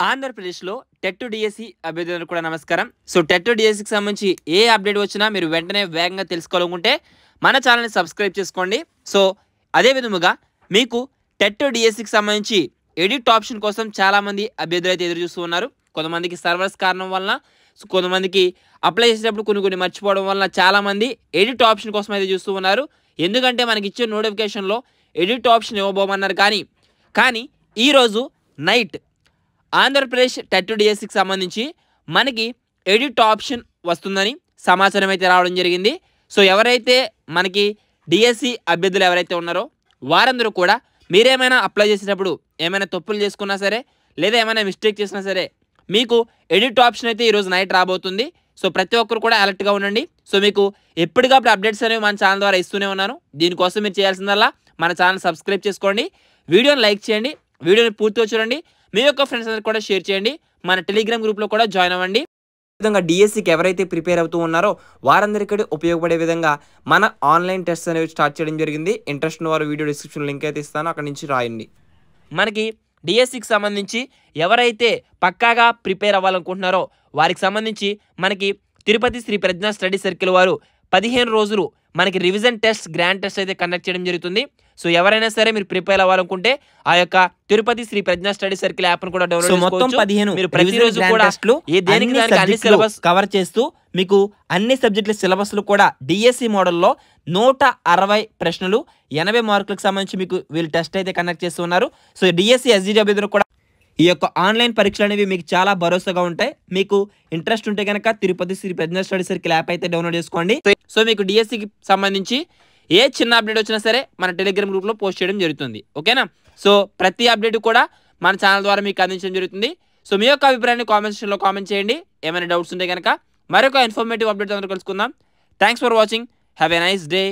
ఆంధ్రప్రదేశ్లో TET DSC అభ్యర్థులకు కూడా నమస్కారం. సో టెట్ డిఎస్సికి సంబంధించి ఏ అప్డేట్ వచ్చినా మీరు వెంటనే వేగంగా తెలుసుకోవాలనుకుంటే మన ఛానల్ని సబ్స్క్రైబ్ చేసుకోండి. సో అదే విధముగా మీకు టెట్ డిఎస్సికి సంబంధించి ఎడిట్ ఆప్షన్ కోసం చాలామంది అభ్యర్థులు అయితే ఎదురు చూస్తూ ఉన్నారు. కొంతమందికి సర్వర్స్ కారణం వలన, కొంతమందికి అప్లై చేసేటప్పుడు కొన్ని మర్చిపోవడం వలన చాలామంది ఎడిట్ ఆప్షన్ కోసం అయితే చూస్తూ ఉన్నారు. ఎందుకంటే మనకి ఇచ్చే నోటిఫికేషన్లో ఎడిట్ ఆప్షన్ ఇవ్వబోమన్నారు. కానీ ఈరోజు నైట్ ఆంధ్రప్రదేశ్ టెట్ డిఎస్సికి సంబంధించి మనకి ఎడిట్ ఆప్షన్ వస్తుందని సమాచారం అయితే రావడం జరిగింది. సో ఎవరైతే మనకి డిఎస్సి అభ్యర్థులు ఎవరైతే ఉన్నారో వారందరూ కూడా మీరేమైనా అప్లై చేసేటప్పుడు ఏమైనా తప్పులు చేసుకున్నా సరే, లేదా ఏమైనా మిస్టేక్ చేసినా సరే, మీకు ఎడిట్ ఆప్షన్ అయితే ఈరోజు నైట్ రాబోతుంది. సో ప్రతి ఒక్కరు కూడా అలర్ట్గా ఉండండి. సో మీకు ఎప్పటికప్పుడు అప్డేట్స్ అనేవి మన ఛానల్ ద్వారా ఇస్తూనే ఉన్నాను. దీనికోసం మీరు చేయాల్సిందల్లా మన ఛానల్ సబ్స్క్రైబ్ చేసుకోండి, వీడియోని లైక్ చేయండి, వీడియోని పూర్తిగా చూడండి, మీ యొక్క ఫ్రెండ్స్ అందరికి కూడా షేర్ చేయండి, మన టెలిగ్రామ్ గ్రూప్లో కూడా జాయిన్ అవ్వండి. ఈ విధంగా డిఎస్సికి ఎవరైతే ప్రిపేర్ అవుతూ ఉన్నారో వారందరికీ ఉపయోగపడే విధంగా మన ఆన్లైన్ టెస్ట్ అనేవి స్టార్ట్ చేయడం జరిగింది. ఇంట్రెస్ట్ ఉన్న వారు వీడియో డిస్క్రిప్షన్ లింక్ అయితే ఇస్తాను, అక్కడ నుంచి రాయండి. మనకి డిఎస్సికి సంబంధించి ఎవరైతే పక్కాగా ప్రిపేర్ అవ్వాలనుకుంటున్నారో వారికి సంబంధించి మనకి తిరుపతి శ్రీ ప్రజ్ఞా స్టడీ సర్కిల్ వారు 15 రోజులు మనకి రివిజన్ టెస్ట్, గ్రాండ్ టెస్ట్ అయితే కండక్ట్ చేయడం జరుగుతుంది. సో ఎవరైనా సరే మీరు ప్రిపేర్ అవ్వాలనుకుంటే ఆ యొక్క తిరుపతి శ్రీ ప్రజ్ఞా స్టడీ సర్కిల్ యాప్ కూడా డౌన్లోడ్ చేసుకోవచ్చు. మొత్తం 15 మీరు ప్రతిరోజు కూడా అన్ని సిలబస్ కవర్ చేస్తూ మీకు అన్ని సబ్జెక్టుల సిలబస్లు కూడా డిఎస్సి మోడల్లో 160 ప్రశ్నలు 80 మార్కులకు సంబంధించి మీకు వీళ్ళు టెస్ట్ అయితే కండక్ట్ చేస్తున్నారు. సో డిఎస్సి ఎస్జిటి అభ్యర్థులు కూడా ఈ యొక్క ఆన్లైన్ పరీక్షలు అనేవి మీకు చాలా భరోసాగా ఉంటాయి. మీకు ఇంట్రెస్ట్ ఉంటే కనుక తిరుపతి శ్రీ ప్రజ్ఞా స్టడీ సర్కిల్ యాప్ అయితే డౌన్లోడ్ చేసుకోండి. సో మీకు డిఎస్సికి సంబంధించి ఏ చిన్న అప్డేట్ వచ్చినా సరే మన టెలిగ్రామ్ గ్రూప్లో పోస్ట్ చేయడం జరుగుతుంది. ఓకేనా? సో ప్రతి అప్డేట్ కూడా మన ఛానల్ ద్వారా మీకు అందించడం జరుగుతుంది. సో మీ యొక్క అభిప్రాయాన్ని కామెంట్ సెక్షన్లో కామెంట్ చేయండి. ఏమైనా డౌట్స్ ఉంటే కనుక మరొక ఇన్ఫర్మేటివ్ అప్డేట్ అందరూ కలుసుకుందాం. Thanks for watching. Have a nice day.